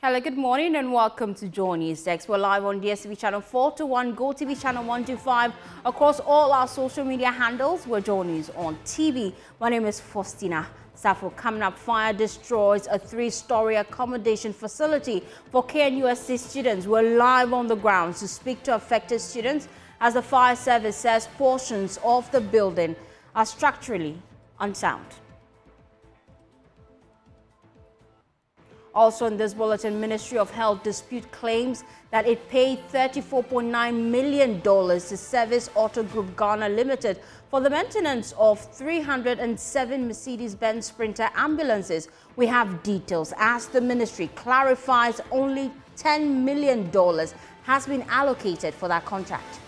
Hello, good morning and welcome to Joy News Desk. We're live on DSTV channel 421, GoTV channel 125, across all our social media handles. We're Joy News on TV. My name is Faustina. Safo, coming up, fire destroys a 3-story accommodation facility for KNUST students. We're live on the ground to speak to affected students as the fire service says portions of the building are structurally unsound. Also in this bulletin, Ministry of Health dispute claims that it paid $34.9 million to Service Auto Group Ghana Limited for the maintenance of 307 Mercedes-Benz Sprinter ambulances. We have details as the ministry clarifies only $10 million has been allocated for that contract.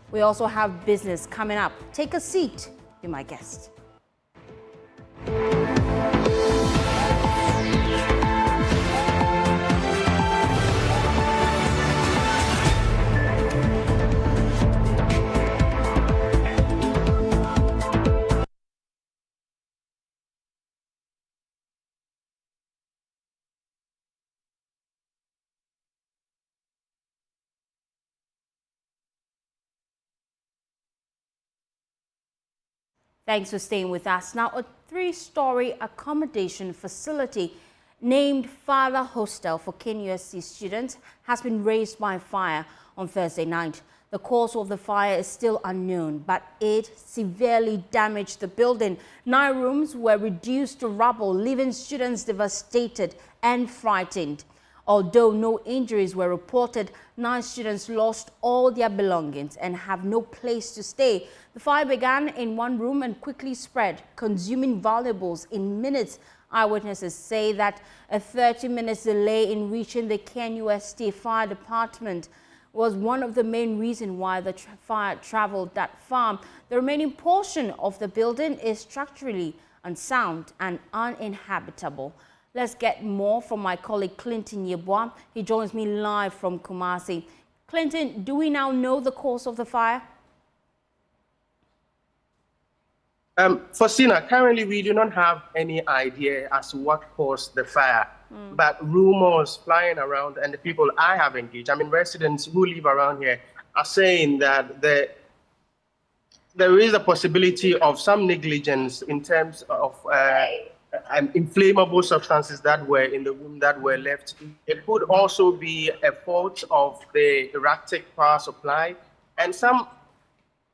We also have business coming up. Take a seat, be my guest. Thanks for staying with us. Now, a 3-story accommodation facility named Father Hostel for KNUST students has been razed by fire on Thursday night. The cause of the fire is still unknown, but it severely damaged the building. 9 rooms were reduced to rubble, leaving students devastated and frightened. Although no injuries were reported, 9 students lost all their belongings and have no place to stay. The fire began in one room and quickly spread, consuming valuables in minutes. Eyewitnesses say that a 30-minute delay in reaching the KNUST fire department was one of the main reasons why the fire traveled that far. The remaining portion of the building is structurally unsound and uninhabitable. Let's get more from my colleague Clinton Yeboah. He joins me live from Kumasi. Clinton, do we now know the cause of the fire? Faustina, currently we do not have any idea as to what caused the fire, but rumors flying around and the people I have engaged, residents who live around here are saying that there is a possibility of some negligence in terms of inflammable substances that were in the room that were left. It could also be a fault of the erratic power supply, and some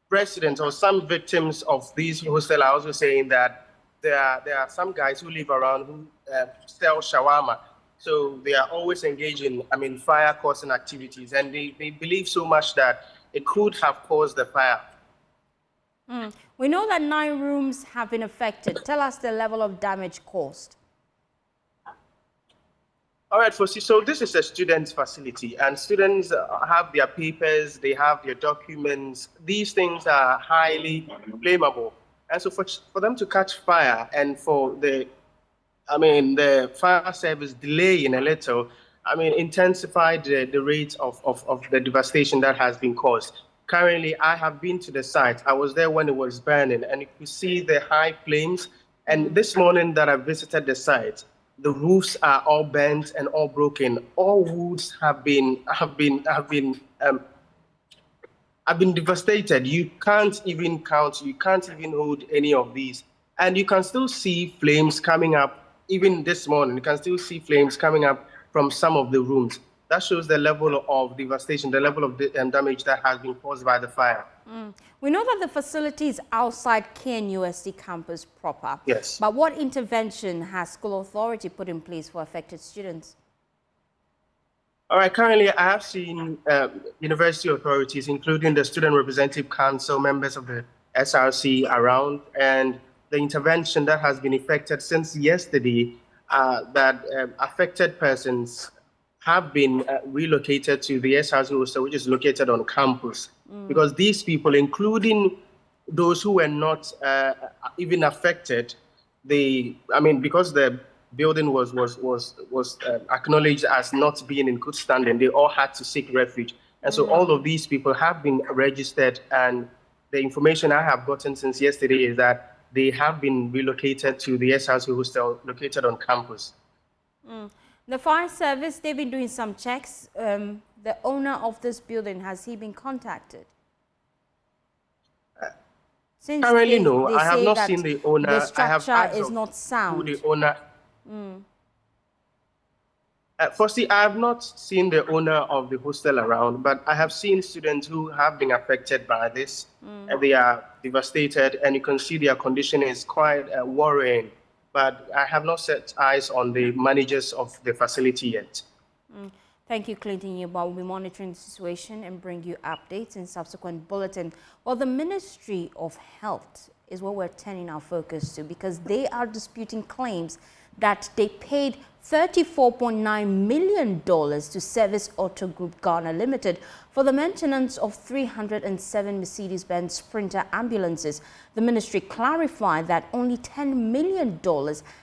residents or some victims of these hostels are also saying that there are some guys who live around who sell shawarma. So they are always engaged in fire-causing activities, and they believe so much that it could have caused the fire. We know that 9 rooms have been affected. Tell us the level of damage caused. All right, Fosi, so this is a student facility, and students have their papers, they have their documents. These things are highly flammable. And so for them to catch fire and for the fire service delaying a little, intensified the rate of the devastation that has been caused. Currently, I have been to the site. I was there when it was burning, and you could see the high flames. And this morning that I visited the site, the roofs are all bent and all broken. All woods have been devastated. You can't even count. You can't even hold any of these, and you can still see flames coming up. Even this morning, you can still see flames coming up from some of the rooms. That shows the level of devastation, the level of damage that has been caused by the fire. We know that the facility is outside KNUST campus proper. Yes. But what intervention has school authority put in place for affected students? All right, currently I have seen university authorities, including the Student Representative Council, members of the SRC around, and the intervention that has been effected since yesterday, that affected persons have been relocated to the SRC hostel, which is located on campus. Because these people, including those who were not even affected, because the building was acknowledged as not being in good standing, they all had to seek refuge. And so all of these people have been registered, and the information I have gotten since yesterday is that they have been relocated to the SRC hostel located on campus. The fire service, they've been doing some checks. The owner of this building, has he been contacted? Since Currently, no. they I have say not that seen the owner. the I have structure asked is of not who sound. the owner. Firstly, I have not seen the owner of the hostel around, but I have seen students who have been affected by this. They are devastated, and you can see their condition is quite worrying. But I have not set eyes on the managers of the facility yet. Thank you, Clinton Yuba. We'll be monitoring the situation and bring you updates in subsequent bulletin. Well, the Ministry of Health is what we're turning our focus to, because they are disputing claims that they paid $34.9 million to Service Auto Group Ghana Limited for the maintenance of 307 Mercedes-Benz Sprinter ambulances. The ministry clarified that only $10 million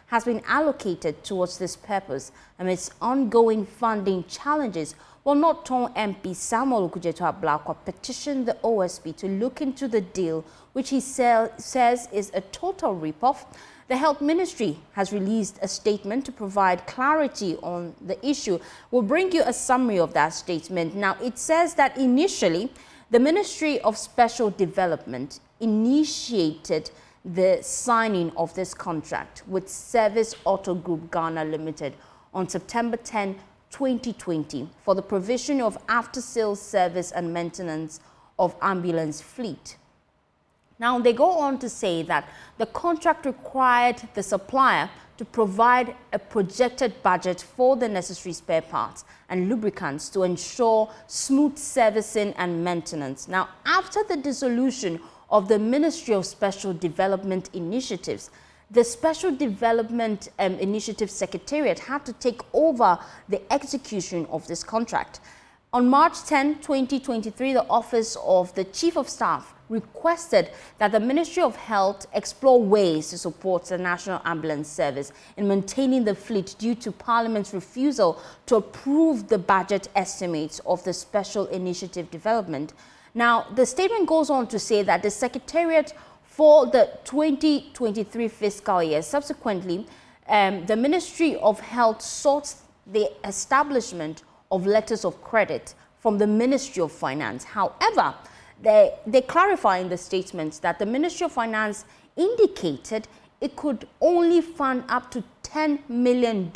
has been allocated towards this purpose amidst ongoing funding challenges. Well, Nat'l MP Samuel Okudzeto-Ablakwa petitioned the OSP to look into the deal, which he says is a total rip-off. The Health Ministry has released a statement to provide clarity on the issue. We'll bring you a summary of that statement. Now, it says that initially, the Ministry of Special Development initiated the signing of this contract with Service Auto Group Ghana Limited on September 10, 2020 for the provision of after-sales service and maintenance of ambulance fleet. Now, they go on to say that the contract required the supplier to provide a projected budget for the necessary spare parts and lubricants to ensure smooth servicing and maintenance. Now, after the dissolution of the Ministry of Special Development Initiatives, the Special Development Initiative Secretariat had to take over the execution of this contract. On March 10, 2023, the Office of the Chief of Staff requested that the Ministry of Health explore ways to support the National Ambulance Service in maintaining the fleet due to Parliament's refusal to approve the budget estimates of the Special Initiative Development. Now, the statement goes on to say that the Secretariat for the 2023 fiscal year, subsequently, the Ministry of Health sought the establishment of letters of credit from the Ministry of Finance. However, they clarify in the statements that the Ministry of Finance indicated it could only fund up to $10 million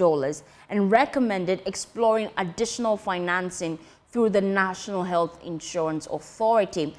and recommended exploring additional financing through the National Health Insurance Authority.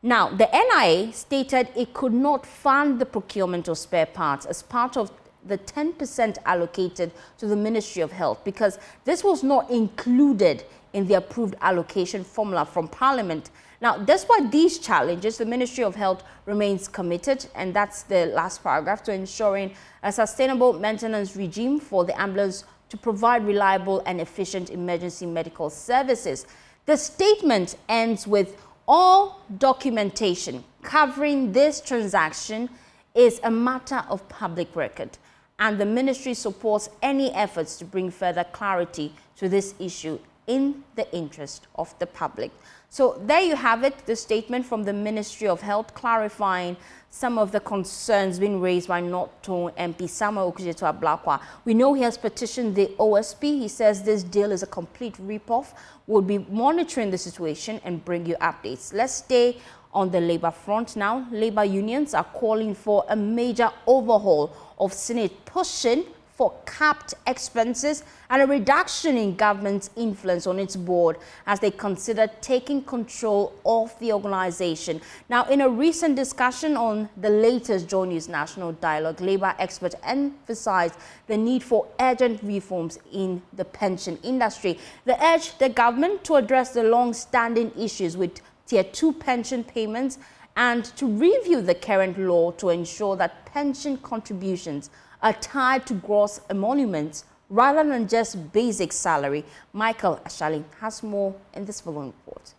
Now, the NIA stated it could not fund the procurement of spare parts as part of the 10% allocated to the Ministry of Health, because this was not included in the approved allocation formula from Parliament. Now, despite these challenges, the Ministry of Health remains committed, and that's the last paragraph, to ensuring a sustainable maintenance regime for the ambulance to provide reliable and efficient emergency medical services. The statement ends with all documentation covering this transaction is a matter of public record, and the ministry supports any efforts to bring further clarity to this issue in the interest of the public. So there you have it, the statement from the Ministry of Health clarifying some of the concerns being raised by Nat'l MP Samuel Okudzeto-Ablakwa. We know he has petitioned the OSP. He says this deal is a complete rip-off. We'll be monitoring the situation and bring you updates. Let's stay on the labor front now. Labor unions are calling for a major overhaul of Senate, pushing for capped expenses and a reduction in government's influence on its board as they consider taking control of the organization. Now, in a recent discussion on the latest Joy News National Dialogue, labor experts emphasized the need for urgent reforms in the pension industry. They urged the government to address the long-standing issues with Tier 2 pension payments and to review the current law to ensure that pension contributions are tied to gross emoluments rather than just basic salary. Michael Ashali has more in this following report.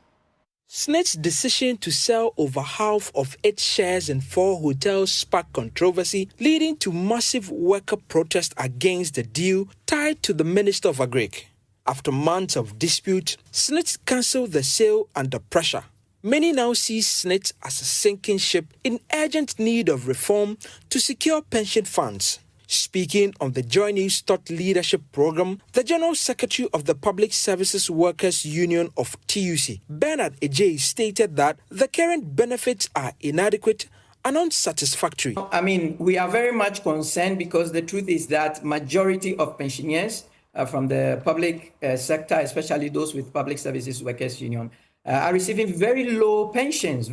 SNIT's decision to sell over half of its shares in 4 hotels sparked controversy, leading to massive worker protest against the deal tied to the Minister of Agric. After months of dispute, SNIT cancelled the sale under pressure. Many now see SNIT as a sinking ship in urgent need of reform to secure pension funds. Speaking on the Joy News Thought Leadership Program, the General Secretary of the Public Services Workers Union of TUC, Bernard Ejay, stated that the current benefits are inadequate and unsatisfactory. I mean, we are very much concerned because the truth is that majority of pensioners from the public sector, especially those with Public Services Workers Union, are receiving very low pensions.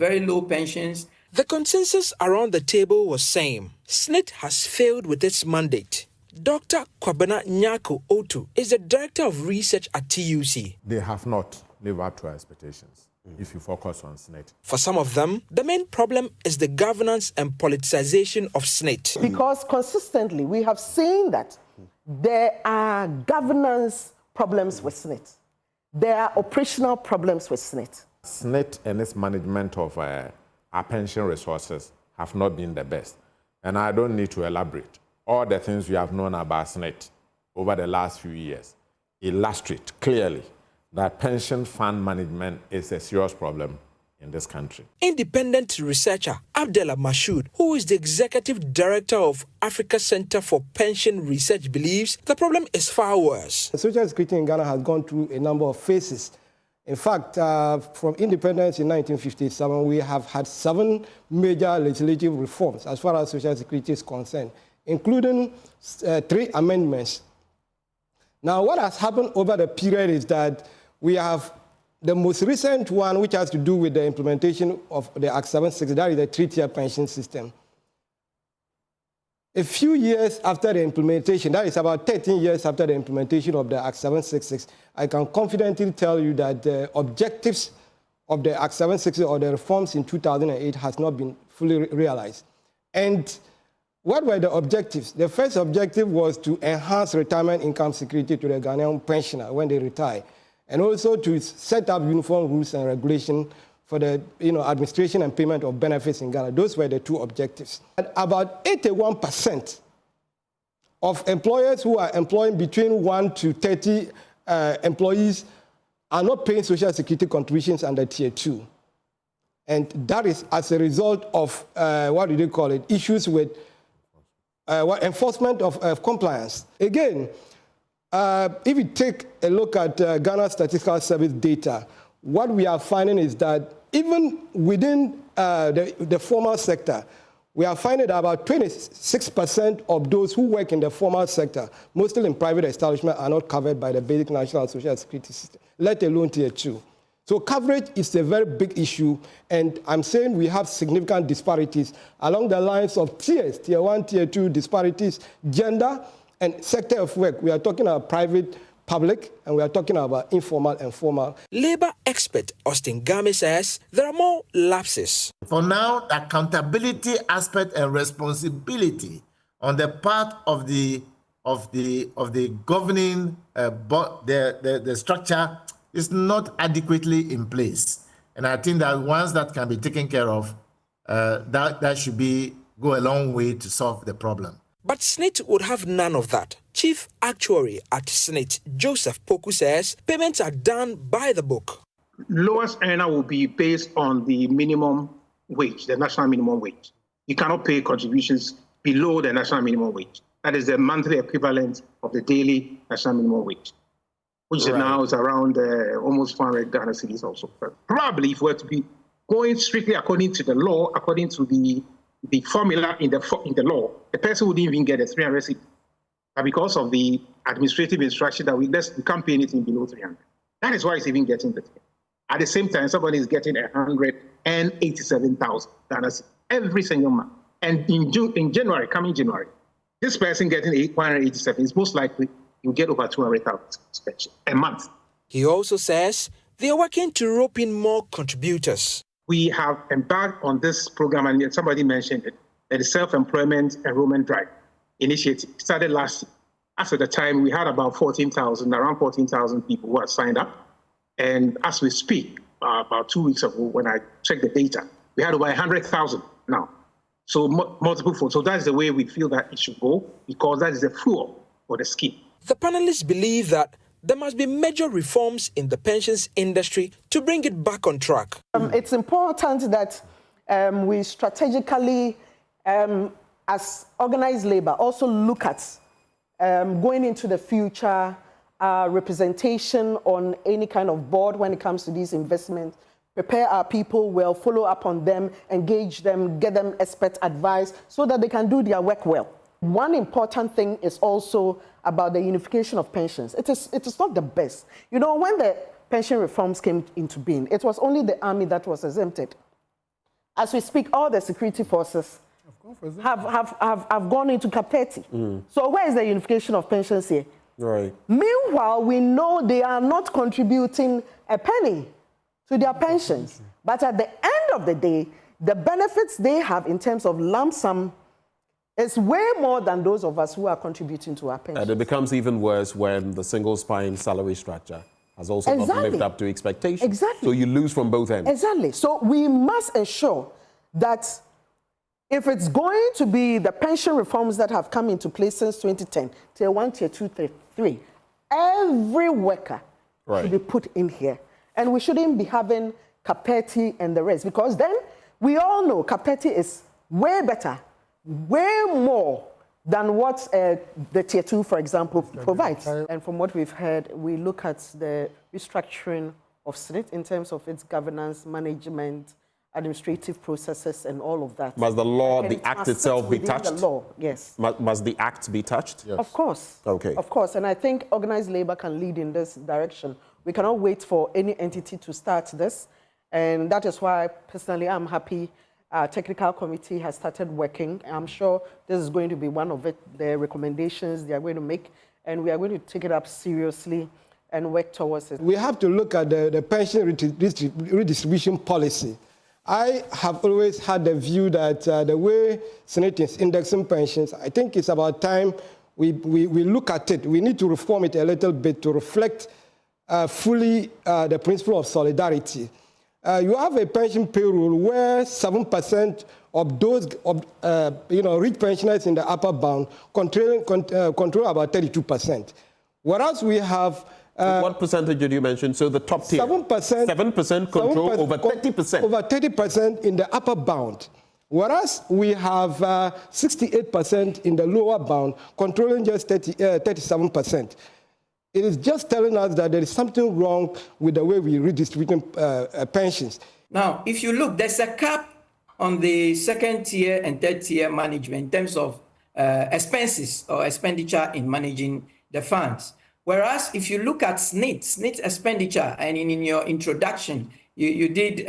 The consensus around the table was same. SNIT has failed with its mandate. Dr. Kwabena Nyako Otu is the Director of Research at TUC. They have not lived up to our expectations if you focus on SNIT. For some of them, the main problem is the governance and politicization of SNIT. Because consistently we have seen that there are governance problems with SNIT. There are operational problems with SNIT. SNIT and its management of our pension resources have not been the best. And I don't need to elaborate. All the things we have known about SNIT over the last few years illustrate clearly that pension fund management is a serious problem in this country. Independent researcher Abdullah Mashoud, who is the Executive Director of Africa Center for Pension Research, believes the problem is far worse. The Social Security in Ghana has gone through a number of phases. In fact, from independence in 1957, we have had 7 major legislative reforms as far as Social Security is concerned, including 3 amendments. Now, what has happened over the period is that we have the most recent one, which has to do with the implementation of the Act 760, that is the 3-tier pension system. A few years after the implementation, that is about 13 years after the implementation of the Act 766, I can confidently tell you that the objectives of the Act 760 or the reforms in 2008 has not been fully realized. And what were the objectives? The first objective was to enhance retirement income security to the Ghanaian pensioner when they retire, and also to set up uniform rules and regulations for the administration and payment of benefits in Ghana. Those were the 2 objectives. And about 81% of employers who are employing between 1 to 30 employees are not paying Social Security contributions under Tier 2. And that is as a result of, issues with enforcement of compliance. Again, if you take a look at Ghana Statistical Service data, what we are finding is that even within the formal sector, we are finding that about 26% of those who work in the formal sector, mostly in private establishments, are not covered by the basic national social security system, let alone Tier 2. So coverage is a very big issue, and I'm saying we have significant disparities along the lines of tiers, Tier 1, Tier 2 disparities, gender, and sector of work. We are talking about private, public, and we are talking about informal and formal. Labour expert Austin Game says there are more lapses. For now, the accountability aspect and responsibility on the part of the governing the structure is not adequately in place. And I think that once that can be taken care of, that should go a long way to solve the problem. But SNIT would have none of that. Chief Actuary at SNIT, Joseph Poku, says payments are done by the book. Lowest earner will be based on the minimum wage, the national minimum wage. You cannot pay contributions below the national minimum wage. That is the monthly equivalent of the daily national minimum wage, which now is around almost 400 Ghana cedis also. Probably if we were to be going strictly according to the law, according to the formula in the law, the person wouldn't even get a 300 cedis. But because of the administrative instruction that we can't pay anything below 300. That is why it's even getting the thing. At the same time, somebody is getting 187,000 Ghana cedis every single month. And in January, coming January, this person getting 187 is most likely you get over 200,000 a month. He also says they are working to rope in more contributors. We have embarked on this program, and somebody mentioned it, the Self-Employment Enrollment Drive initiative started last year. As at the time, we had about around 14,000 people who had signed up. And as we speak, about 2 weeks ago, when I checked the data, we had over 100,000 now. So multiple folds. So that's the way we feel that it should go, because that is the fuel for the scheme. The panelists believe that there must be major reforms in the pensions industry to bring it back on track. It's important that we strategically as organized labor, also look at going into the future, representation on any kind of board when it comes to these investments, prepare our people well, follow up on them, engage them, get them expert advice so that they can do their work well. One important thing is also about the unification of pensions. It is not the best. You know, when the pension reforms came into being, it was only the army that was exempted. As we speak, all the security forces have gone into captivity. So where is the unification of pensions here? Right. Meanwhile, we know they are not contributing a penny to their pensions. But at the end of the day, the benefits they have in terms of lump sum is way more than those of us who are contributing to our pensions. And it becomes even worse when the single spine salary structure has also not lived up to expectations. Exactly. So you lose from both ends. Exactly. So we must ensure that if it's going to be the pension reforms that have come into place since 2010, tier 1, tier 2, tier 3, every worker should be put in here. And we shouldn't be having capacity and the rest, because then we all know capacity is way better, way more than what the tier 2, for example, provides. And from what we've heard, we look at the restructuring of SNIT in terms of its governance, management, administrative processes, and all of that. Must the law, And the act itself be touched? The law, yes. Must the act be touched? Yes. Of course. Okay. Of course. And I think organized labor can lead in this direction. We cannot wait for any entity to start this. And that is why, personally, I'm happy our technical committee has started working. I'm sure this is going to be one of the recommendations they are going to make, and we are going to take it up seriously and work towards it. We have to look at the pension redistribution policy. I have always had the view that the way Senate is indexing pensions, I think it's about time we look at it. We need to reform it a little bit to reflect fully the principle of solidarity. You have a pension payroll where 7% of those rich pensioners in the upper bound control about 32%. Whereas we have... what percentage did you mention? So the top tier? 7%. 7% control over 30%. Over 30% in the upper bound. Whereas we have 68% in the lower bound, controlling just 37%. It is just telling us that there is something wrong with the way we redistribute pensions. Now, if you look, there's a cap on the second tier and third tier management in terms of expenses or expenditure in managing the funds. Whereas if you look at SNIT expenditure, and in your introduction, you did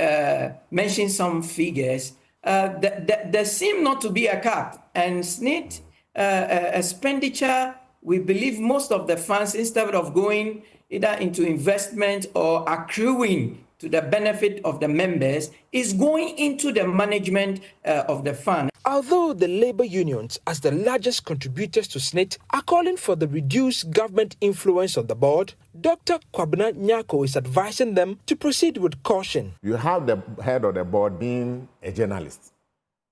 mention some figures, there seem not to be a cap. And SNIT expenditure, we believe most of the funds, instead of going either into investment or accruing to the benefit of the members, is going into the management of the fund. Although the labor unions, as the largest contributors to SNIT, are calling for the reduced government influence on the board, Dr. Kwabena Nyako is advising them to proceed with caution. You have the head of the board being a journalist.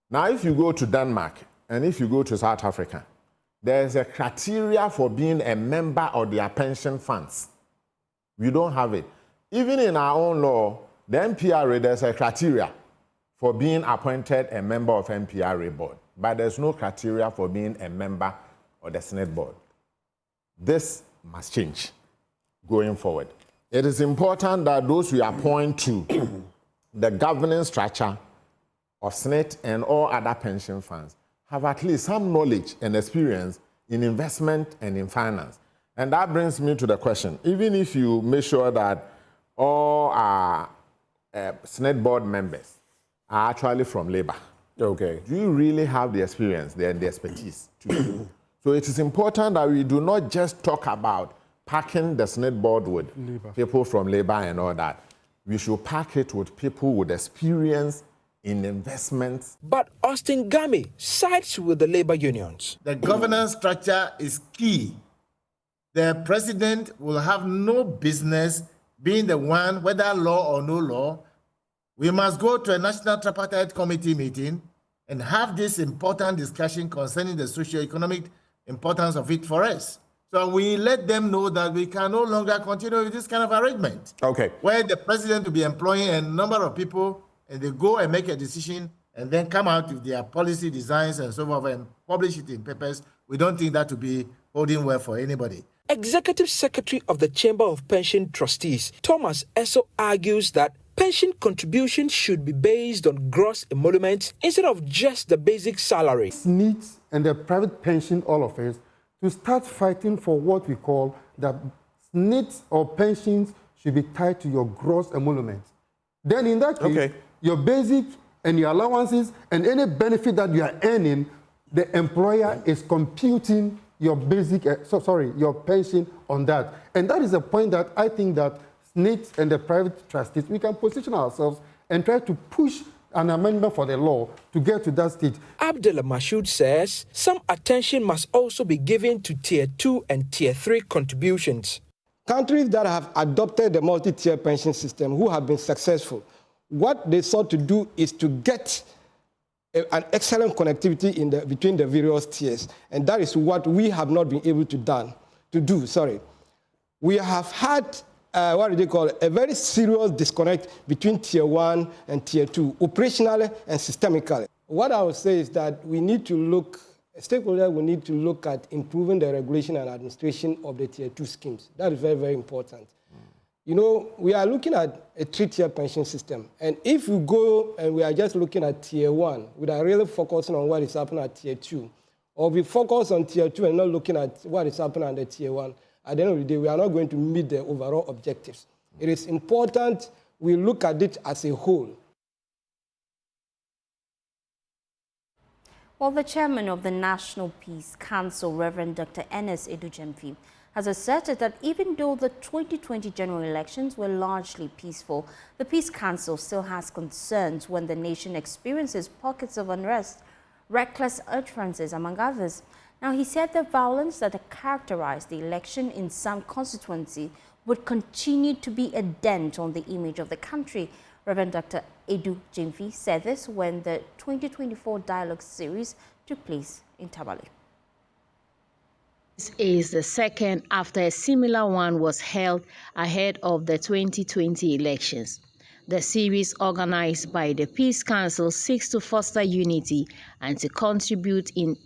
Now, if you go to Denmark and if you go to South Africa, there's a criteria for being a member of their pension funds. We don't have it. Even in our own law, the MPRA, there's a criteria for being appointed a member of MPRA board, but there's no criteria for being a member of the Senate board. This must change going forward. It is important that those we appoint to the governance structure of Senate and all other pension funds have at least some knowledge and experience in investment and in finance. And that brings me to the question, even if you make sure that all our Senate board members are actually from labor, okay, do you really have the experience and the expertise to do? So it is important that we do not just talk about packing the Senate board with people from labor and all that. We should pack it with people with experience in investments. But Austin Gami sides with the labor unions. The governance structure is key. The president will have no business being the one, whether law or no law. We must go to a national tripartite committee meeting and have this important discussion concerning the socio-economic importance of it for us. So we let them know that we can no longer continue with this kind of arrangement. Okay. Where the president will be employing a number of people and they go and make a decision and then come out with their policy designs and so forth and publish it in papers, we don't think that will be holding well for anybody. Executive Secretary of the Chamber of Pension Trustees, Thomas Esso, argues that pension contributions should be based on gross emoluments instead of just the basic salary. Needs and the private pension, all of us, to start fighting for what we call the needs or pensions should be tied to your gross emoluments. Then in that case, your basic and your allowances and any benefit that you are earning, the employer is computing your basic, your pension on that. And that is a point that I think that SNIT and the private trustees, we can position ourselves and try to push an amendment for the law to get to that stage. Abdullah Mashoud says some attention must also be given to Tier 2 and Tier 3 contributions. Countries that have adopted the multi-tier pension system who have been successful, what they sought to do is to get an excellent connectivity between the various tiers. And that is what we have not been able to do. We have had, a very serious disconnect between Tier 1 and Tier 2, operationally and systemically. What I would say is that we need to look, stakeholders will need to look at improving the regulation and administration of the Tier 2 schemes. That is very, very important. You know, we are looking at a 3-tier pension system. And if we go and we are just looking at Tier 1, without really focusing on what is happening at Tier 2, or we focus on Tier 2 and not looking at what is happening at the Tier 1, at the end of the day, we are not going to meet the overall objectives. It is important we look at it as a whole. Well, the chairman of the National Peace Council, Reverend Dr. Ernest Edu-Gyamfi, has asserted that even though the 2020 general elections were largely peaceful, the Peace Council still has concerns when the nation experiences pockets of unrest, reckless utterances, among others. Now, he said the violence that characterized the election in some constituency would continue to be a dent on the image of the country. Reverend Dr. Edu-Gyamfi said this when the 2024 dialogue series took place in Tamale. This is the second after a similar one was held ahead of the 2020 elections. The series, organized by the Peace Council, seeks to foster unity and to contribute in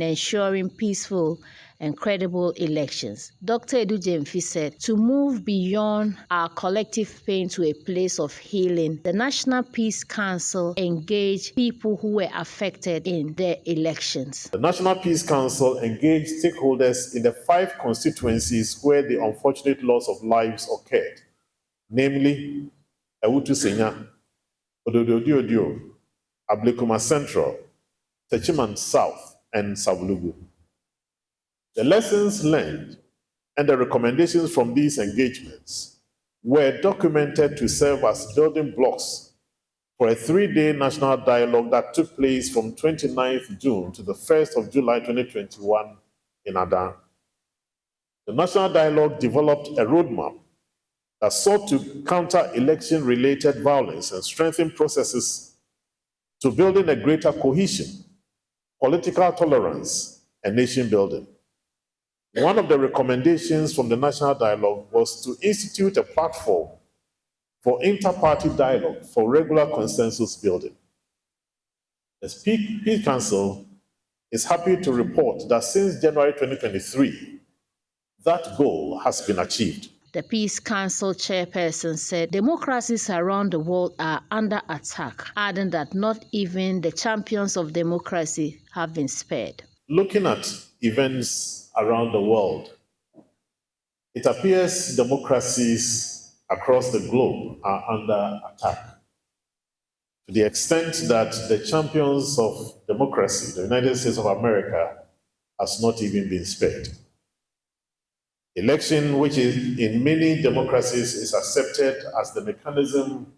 ensuring peaceful and credible elections. Dr. Edu-Gyamfi said, to move beyond our collective pain to a place of healing, the National Peace Council engaged people who were affected in the elections. The National Peace Council engaged stakeholders in the 5 constituencies where the unfortunate loss of lives occurred, namely Ewutu Senya, Odododiodio, Ablekuma Central, Techiman South, and Savulugu. The lessons learned and the recommendations from these engagements were documented to serve as building blocks for a 3-day national dialogue that took place from 29th June to the 1st of July 2021 in Adan. The national dialogue developed a roadmap that sought to counter election-related violence and strengthen processes to building a greater cohesion, political tolerance, and nation building. One of the recommendations from the national dialogue was to institute a platform for inter-party dialogue for regular consensus building. The Peace Council is happy to report that since January 2023, that goal has been achieved. The Peace Council chairperson said democracies around the world are under attack, adding that not even the champions of democracy have been spared. Looking at events around the world, it appears democracies across the globe are under attack, to the extent that the champions of democracy, the United States of America, has not even been spared. Election, which in many democracies is accepted as the mechanism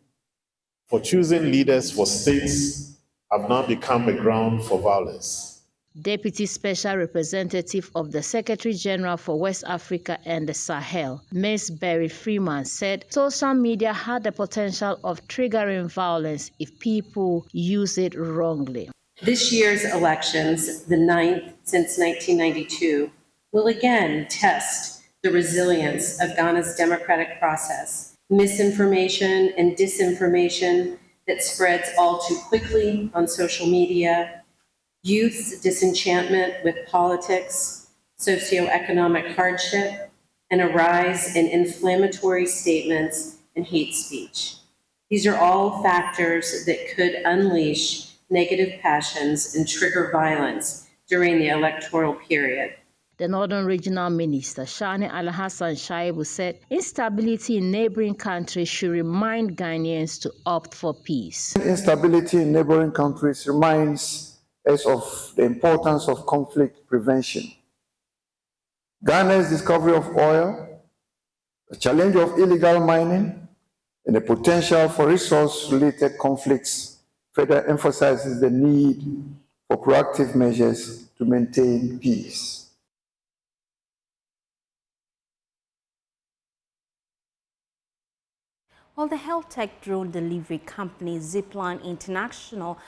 for choosing leaders for states, have now become a ground for violence. Deputy Special Representative of the Secretary General for West Africa and the Sahel, Ms. Berry Freeman, said social media had the potential of triggering violence if people use it wrongly. This year's elections, the 9th since 1992, will again test the resilience of Ghana's democratic process. Misinformation and disinformation that spreads all too quickly on social media, youth's disenchantment with politics, socioeconomic hardship, and a rise in inflammatory statements and hate speech. These are all factors that could unleash negative passions and trigger violence during the electoral period. The Northern Regional Minister, Shani Alhassan Shaibu, said instability in neighboring countries should remind Ghanaians to opt for peace. Instability in neighboring countries reminds us of the importance of conflict prevention. Ghana's discovery of oil, the challenge of illegal mining, and the potential for resource-related conflicts further emphasizes the need for proactive measures to maintain peace. Well, the health tech drone delivery company Zipline International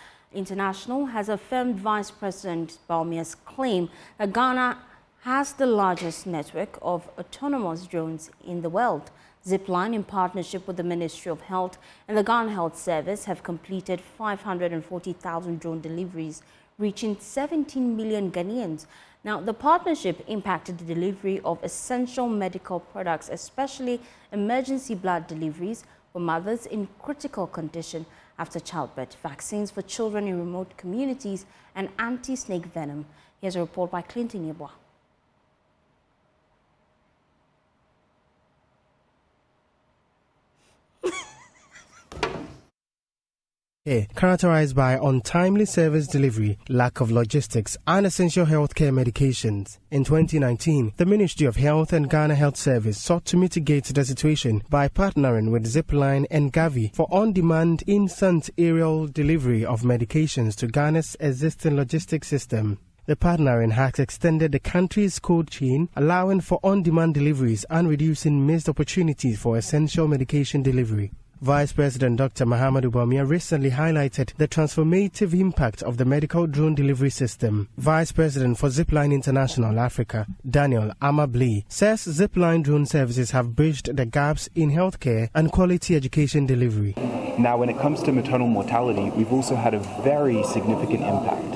has affirmed Vice President Bawumia's claim that Ghana has the largest network of autonomous drones in the world. Zipline, in partnership with the Ministry of Health and the Ghana Health Service, have completed 540,000 drone deliveries, reaching 17 million Ghanaians. Now, the partnership impacted the delivery of essential medical products, especially emergency blood deliveries for mothers in critical condition after childbirth, vaccines for children in remote communities, and anti-snake venom. Here's a report by Clinton Yeboah. Characterized by untimely service delivery, lack of logistics, and essential healthcare medications. In 2019, the Ministry of Health and Ghana Health Service sought to mitigate the situation by partnering with Zipline and Gavi for on-demand instant aerial delivery of medications to Ghana's existing logistics system. The partnering has extended the country's cold chain, allowing for on-demand deliveries and reducing missed opportunities for essential medication delivery. Vice President Dr. Mahamudu Bawumia recently highlighted the transformative impact of the medical drone delivery system. Vice President for Zipline International Africa, Daniel Amabli, says Zipline drone services have bridged the gaps in healthcare and quality education delivery. Now, when it comes to maternal mortality, we've also had a very significant impact.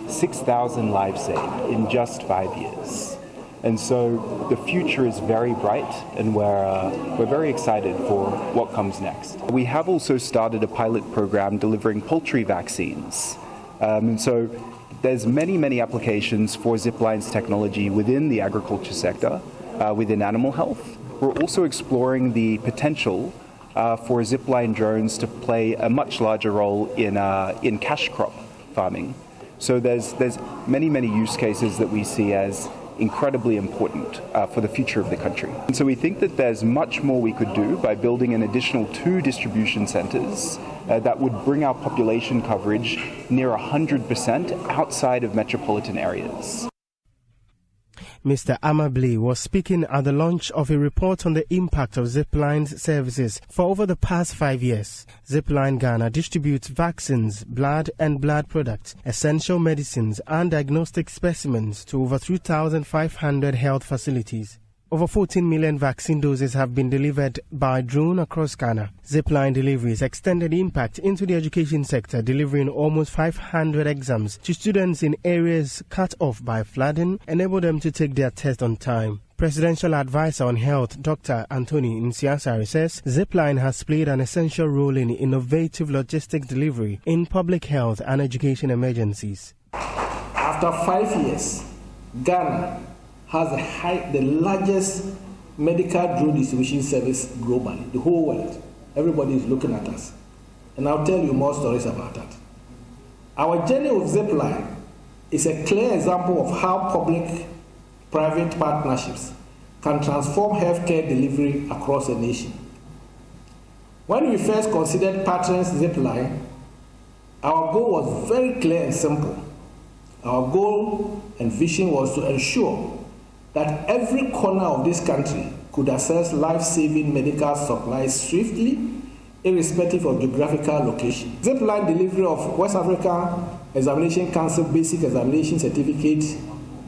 6,000 lives saved in just 5 years. And so the future is very bright, and we're very excited for what comes next. We have also started a pilot program delivering poultry vaccines. And so there's many applications for Zipline's technology within the agriculture sector, within animal health. We're also exploring the potential for Zipline drones to play a much larger role in cash crop farming. So there's many use cases that we see as incredibly important for the future of the country. And so we think that there's much more we could do by building an additional 2 distribution centers that would bring our population coverage near 100% outside of metropolitan areas. Mr. Amabli was speaking at the launch of a report on the impact of Zipline's services for over the past 5 years. Zipline Ghana distributes vaccines, blood and blood products, essential medicines and diagnostic specimens to over 3,500 health facilities. Over 14 million vaccine doses have been delivered by drone across Ghana. Zipline deliveries extended impact into the education sector, delivering almost 500 exams to students in areas cut off by flooding, enable them to take their test on time. Presidential Advisor on Health, Dr. Anthony Nsiasari, says Zipline has played an essential role in innovative logistics delivery in public health and education emergencies. After 5 years, Ghana has the largest medical drone distribution service globally, the whole world. Everybody is looking at us. And I'll tell you more stories about that. Our journey with Zipline is a clear example of how public-private partnerships can transform healthcare delivery across a nation. When we first considered partnering Zipline, our goal was very clear and simple. Our goal and vision was to ensure that every corner of this country could access life-saving medical supplies swiftly, irrespective of geographical location. Zipline delivery of West African Examination Council Basic Examination Certificate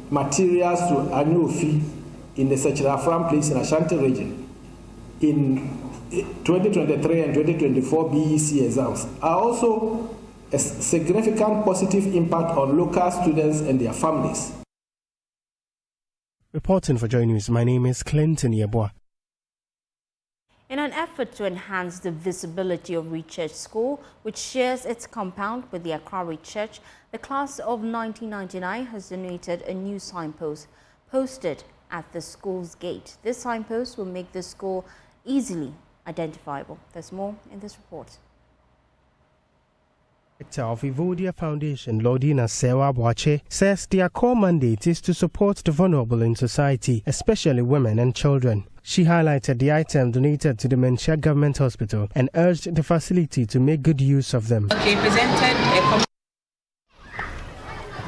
materials to annual fee in the Sechirafram place in Ashanti region in 2023 and 2024 BEC exams are also a significant positive impact on local students and their families. Reporting for Joy News, my name is Clinton Yeboah. In an effort to enhance the visibility of Reed Church School, which shares its compound with the Accra Reed Church, the class of 1999 has donated a new signpost posted at the school's gate. This signpost will make the school easily identifiable. There's more in this report. Director of Evodia Foundation, Lordina Sewa Boache, says their core mandate is to support the vulnerable in society, especially women and children. She highlighted the item donated to the Menchia Government Hospital and urged the facility to make good use of them. We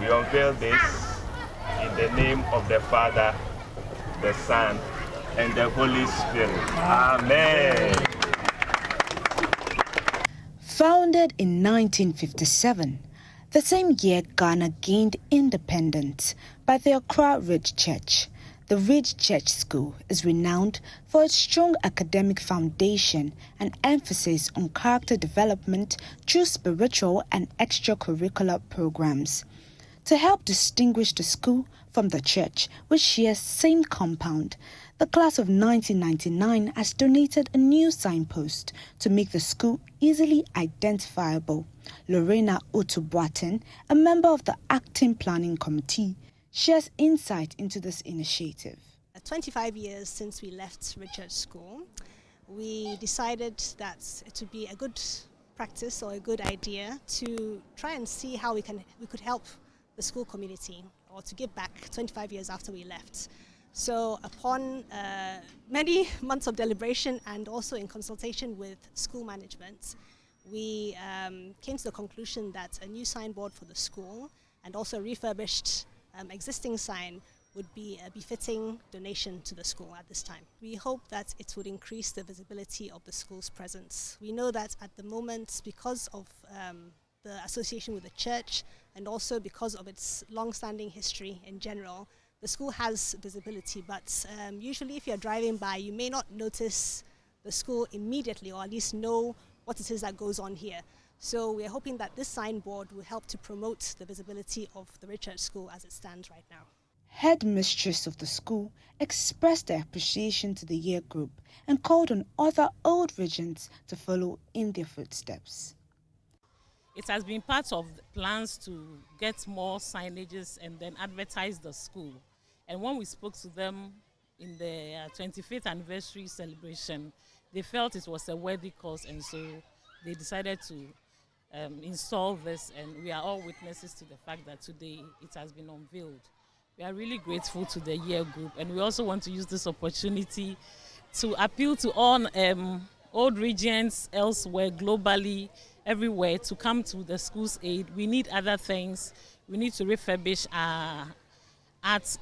unveil this in the name of the Father, the Son, and the Holy Spirit. Amen. Founded in 1957, the same year Ghana gained independence by the Accra Reed Church, the Reed Church School is renowned for its strong academic foundation and emphasis on character development through spiritual and extracurricular programs. To help distinguish the school from the church, which shares same compound, the class of 1999 has donated a new signpost to make the school easily identifiable. Lorena Otubuaten, a member of the Acting Planning Committee, shares insight into this initiative. 25 years since we left Reed Church School, we decided that it would be a good practice or a good idea to try and see how we could help the school community or to give back 25 years after we left. So upon many months of deliberation and also in consultation with school management, we came to the conclusion that a new signboard for the school and also a refurbished existing sign would be a befitting donation to the school at this time. We hope that it would increase the visibility of the school's presence. We know that at the moment, because of the association with the church and also because of its long-standing history in general, the school has visibility, but usually if you're driving by, you may not notice the school immediately, or at least know what it is that goes on here. So we're hoping that this signboard will help to promote the visibility of the Reed Church School as it stands right now. Headmistress of the school expressed their appreciation to the year group and called on other old regents to follow in their footsteps. It has been part of plans to get more signages and then advertise the school. And when we spoke to them in the 25th anniversary celebration, they felt it was a worthy cause, and so they decided to install this, and we are all witnesses to the fact that today it has been unveiled. We are really grateful to the year group, and we also want to use this opportunity to appeal to all old regents elsewhere, globally, everywhere, to come to the school's aid. We need other things. We need to refurbish our arts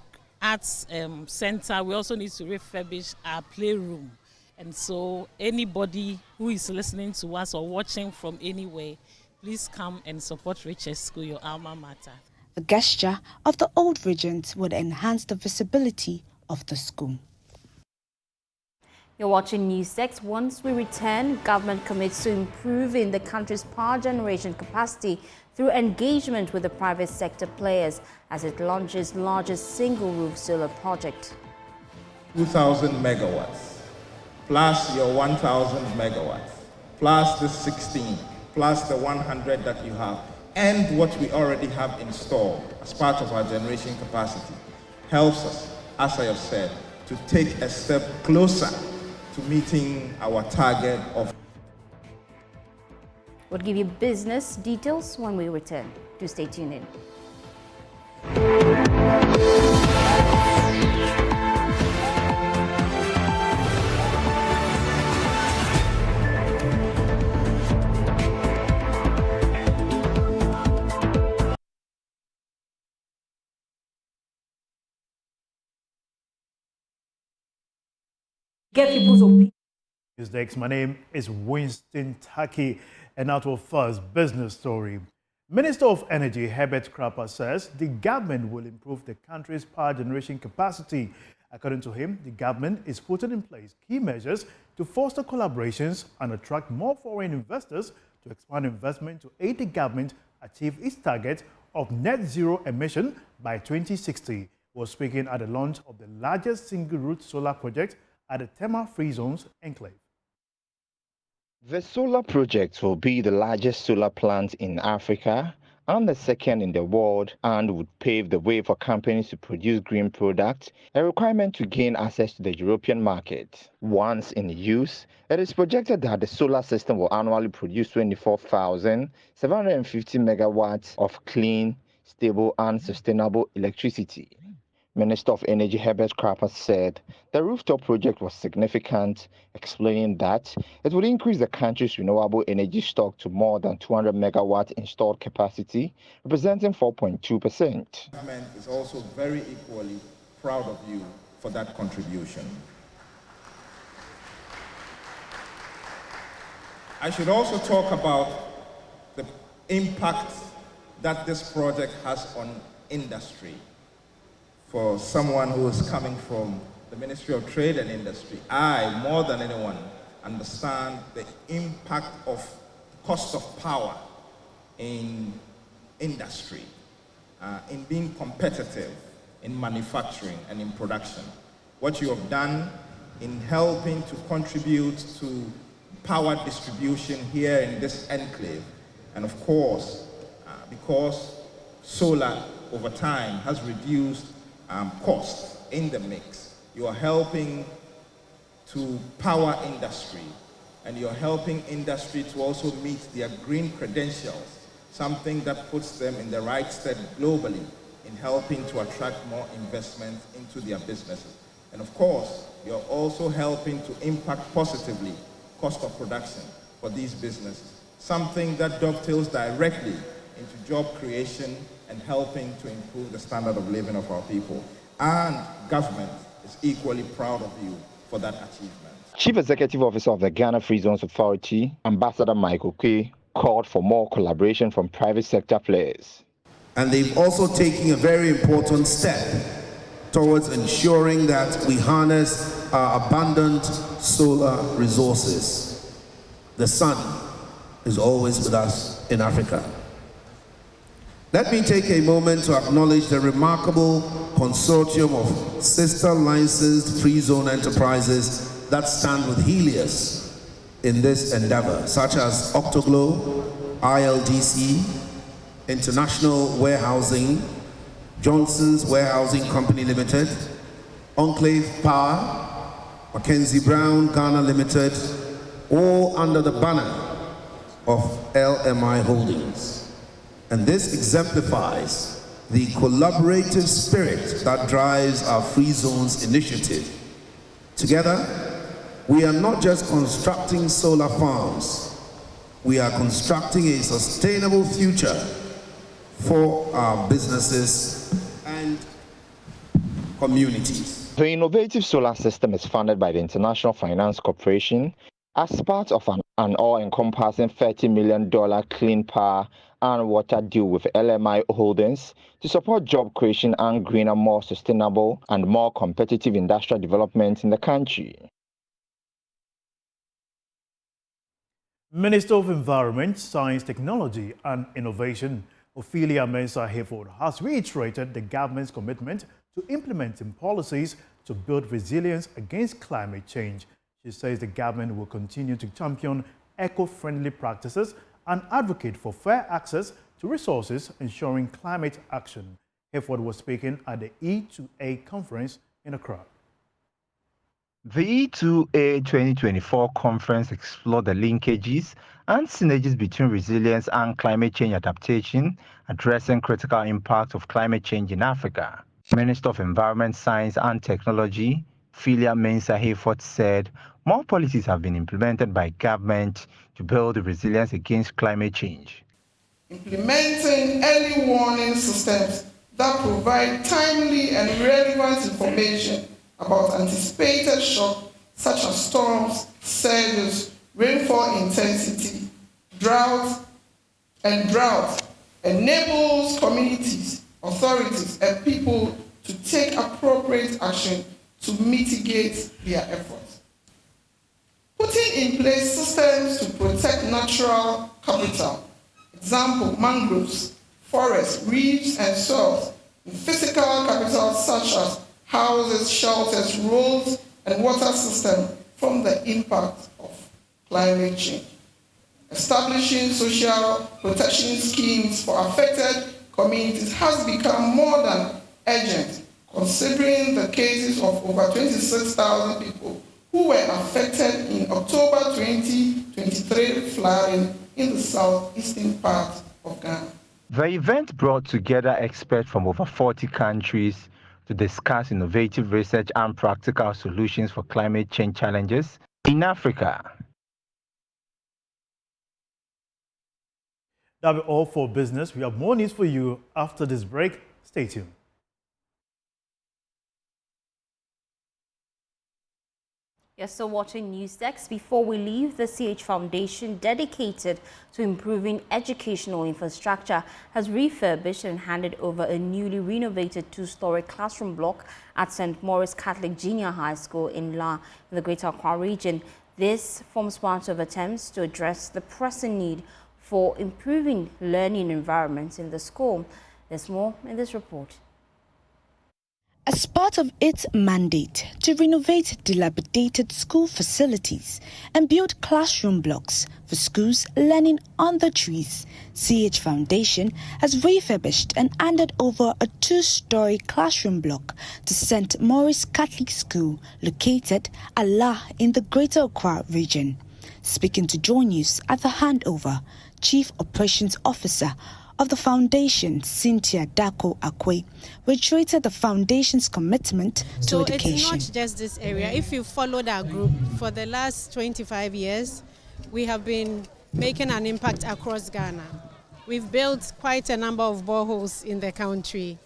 center. We also need to refurbish our playroom. And so anybody who is listening to us or watching from anywhere, please come and support Reed Church School, your alma mater. The gesture of the old regents would enhance the visibility of the school. You're watching News 6. Once we return, government commits to improving the country's power generation capacity through engagement with the private sector players as it launches largest single-roof solar project. 2,000 megawatts, plus your 1,000 megawatts, plus the 16, plus the 100 that you have, and what we already have installed as part of our generation capacity, helps us, as I have said, to take a step closer to meeting our target of. We'll give you business details when we return. Do stay tuned in. Get people's opinion. My name is Winston Taki, and now to our first business story. Minister of Energy Herbert Krapper says the government will improve the country's power generation capacity According to him, the government is putting in place key measures to foster collaborations and attract more foreign investors to expand investment to aid the government achieve its target of net zero emission by 2060. He was speaking at the launch of the largest single-route solar project at the Tema Free Zones Enclave. The solar project will be the largest solar plant in Africa and the second in the world, and would pave the way for companies to produce green products, a requirement to gain access to the European market. Once in use, it is projected that the solar system will annually produce 24,750 megawatts of clean, stable and sustainable electricity. Minister of Energy Herbert Crapper said the rooftop project was significant, explaining that it would increase the country's renewable energy stock to more than 200 megawatt installed capacity, representing 4.2%. The government is also very equally proud of you for that contribution. I should also talk about the impact that this project has on industry. For someone who is coming from the Ministry of Trade and Industry, I, more than anyone, understand the impact of cost of power in industry, in being competitive in manufacturing and in production. What you have done in helping to contribute to power distribution here in this enclave, and of course, because solar over time has reduced costs in the mix. You are helping to power industry, and you're helping industry to also meet their green credentials, something that puts them in the right stead globally in helping to attract more investment into their businesses. And of course, you're also helping to impact positively cost of production for these businesses, something that dovetails directly into job creation and helping to improve the standard of living of our people. And government is equally proud of you for that achievement. Chief Executive Officer of the Ghana Free Zones Authority, Ambassador Michael Kwe, called for more collaboration from private sector players. And they've also taken a very important step towards ensuring that we harness our abundant solar resources. The sun is always with us in Africa. Let me take a moment to acknowledge the remarkable consortium of sister licensed free zone enterprises that stand with Helios in this endeavor, such as Octoglow, ILDC, International Warehousing, Johnson's Warehousing Company Limited, Enclave Power, Mackenzie Brown Ghana Limited, all under the banner of LMI Holdings. And this exemplifies the collaborative spirit that drives our Free Zones initiative. Together, we are not just constructing solar farms, we are constructing a sustainable future for our businesses and communities. The innovative solar system is funded by the International Finance Corporation as part of an all-encompassing $30 million clean power and water deal with LMI Holdings to support job creation and greener, more sustainable and more competitive industrial development in the country. Minister of Environment, Science, Technology and Innovation, Ophelia Mensah-Hayford, has reiterated the government's commitment to implementing policies to build resilience against climate change. She says the government will continue to champion eco-friendly practices and advocate for fair access to resources, ensuring climate action. Hayford was speaking at the E2A conference in Accra. The E2A 2024 conference explored the linkages and synergies between resilience and climate change adaptation, addressing critical impacts of climate change in Africa. Minister of Environment, Science and Technology, Ophelia Mensah-Hayford, said more policies have been implemented by government to build resilience against climate change. Implementing early warning systems that provide timely and relevant information about anticipated shock such as storms, surges, rainfall intensity, drought enables communities, authorities, and people to take appropriate action to mitigate their efforts. Putting in place systems to protect natural capital, example, mangroves, forests, reefs, and soils, and physical capital such as houses, shelters, roads, and water systems from the impact of climate change. Establishing social protection schemes for affected communities has become more than urgent, considering the cases of over 26,000 people who were affected in October 2023 flooding in the southeastern part of Ghana. The event brought together experts from over 40 countries to discuss innovative research and practical solutions for climate change challenges in Africa. That'll be all for business. We have more news for you after this break. Stay tuned. You're still watching NewsDesk. Before we leave, the CH Foundation, dedicated to improving educational infrastructure, has refurbished and handed over a newly renovated two-story classroom block at St. Maurice Catholic Junior High School in La, in the Greater Accra region. This forms part of attempts to address the pressing need for improving learning environments in the school. There's more in this report. As part of its mandate to renovate dilapidated school facilities and build classroom blocks for schools learning under trees, CH Foundation has refurbished and handed over a two-story classroom block to St. Maurice Catholic School located at La in the Greater Accra region. Speaking to Joy News at the handover, Chief Operations Officer of the Foundation, Cynthia Dako Akwe, reiterated the Foundation's commitment to education. So it's not just this area. If you followed our group for the last 25 years, we have been making an impact across Ghana. We've built quite a number of boreholes in the country.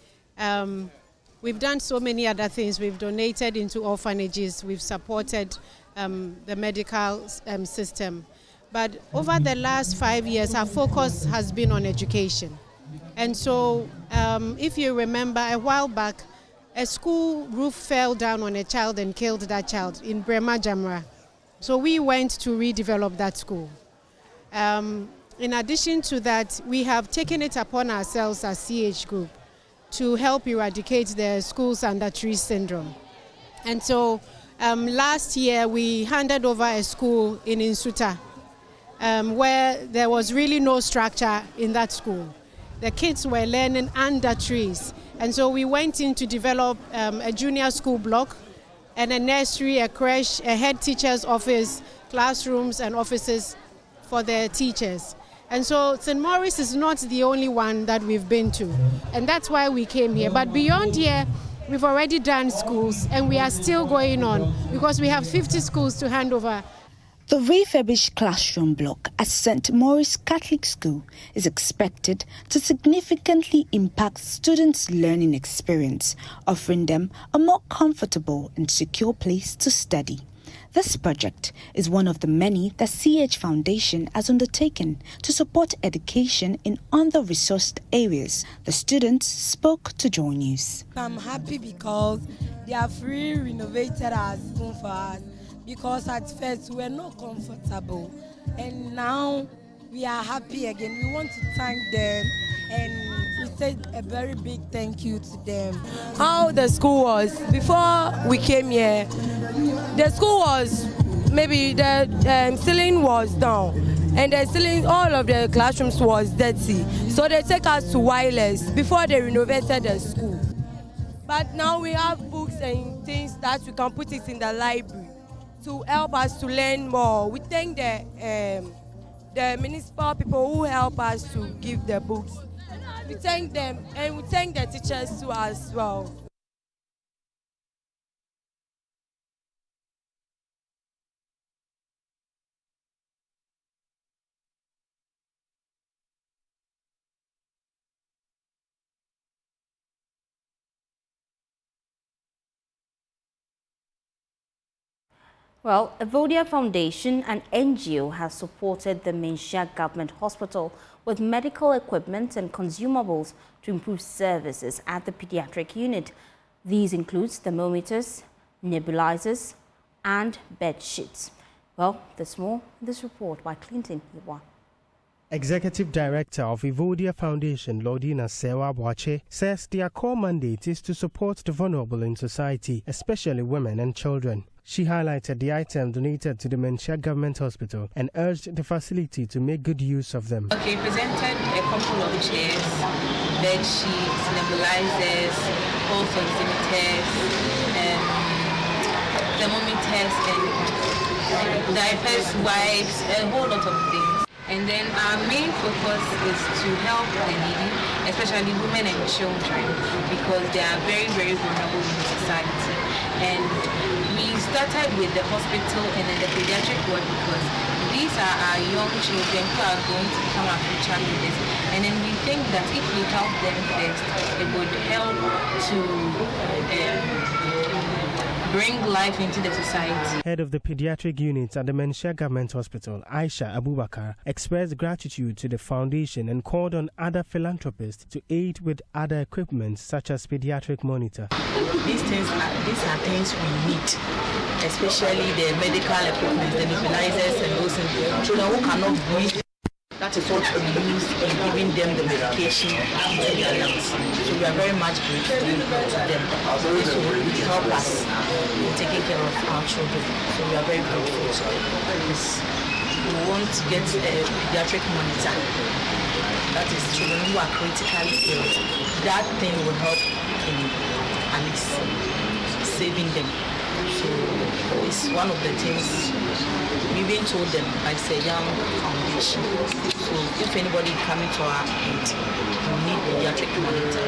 We've done so many other things. We've donated into orphanages. We've supported the medical system. But over the last 5 years, our focus has been on education. And so, if you remember, a while back, a school roof fell down on a child and killed that child in Brema Jamra. So we went to redevelop that school. In addition to that, we have taken it upon ourselves as CH Group to help eradicate the schools under tree syndrome. And so, last year, we handed over a school in Insuta, where there was really no structure in that school. The kids were learning under trees. And so we went in to develop a junior school block and a nursery, a creche, a head teacher's office, classrooms and offices for the teachers. And so St. Maurice is not the only one that we've been to. And that's why we came here. But beyond here, we've already done schools and we are still going on because we have 50 schools to hand over. The refurbished classroom block at St. Maurice Catholic School is expected to significantly impact students' learning experience, offering them a more comfortable and secure place to study. This project is one of the many that CH Foundation has undertaken to support education in under-resourced areas. The students spoke to Joy News. I'm happy because they have renovated our school for us. Because at first we were not comfortable, and now we are happy again. We want to thank them, and we said a very big thank you to them. How the school was before we came here, the school was maybe the ceiling was down, and the ceiling, all of the classrooms was dirty. So they take us to wireless before they renovated the school. But now we have books and things that we can put it in the library to help us to learn more. We thank the municipal people who help us to give the books. We thank them and we thank the teachers too as well. Well, Evodia Foundation, an NGO, has supported the Menchia Government Hospital with medical equipment and consumables to improve services at the pediatric unit. These include thermometers, nebulizers, and bed sheets. Well, there's more in this report by Clinton Yibwa. Executive Director of Evodia Foundation, Lordina Sewa Boache, says their core mandate is to support the vulnerable in society, especially women and children. She highlighted the item donated to the Menchia Government Hospital and urged the facility to make good use of them. Okay, presented a couple of chairs, bed sheets, nebulizers, pulse oximeters, thermometers, and diapers, wipes, a whole lot of things. And then our main focus is to help the needy, especially women and children, because they are very, very vulnerable in society. And we started with the hospital and then the pediatric ward because these are our young children who are going to become our future leaders. And then we think that if we help them first, it would help to bring life into the society. Head of the pediatric unit at the Menchia Government Hospital, Aisha Abubakar, expressed gratitude to the foundation and called on other philanthropists to aid with other equipment such as pediatric monitor. These are things we need, especially the medical equipment, the nebulizers and those things. Children who cannot breathe. That is what we use in giving them the medication into their lungs. So we are very much grateful to them. So this will help us in taking care of our children. So we are very grateful to this. We want to get a pediatric monitor. That is children who are critically ill. That thing will help in at least saving them. So it's one of the things we even told them by Young Foundation. So if anybody coming to our end, we need pediatric monitor.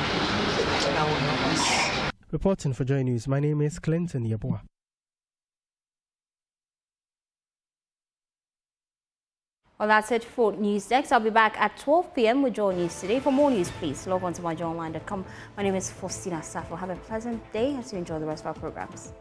That will help us. Reporting for Joy News, my name is Clinton Yeboah. Well, that's it for News Desk. I'll be back at 12 p.m. with Joy News today. For more news, please log on to myjoyonline.com. My name is Faustina Safo. Have a pleasant day as you enjoy the rest of our programs.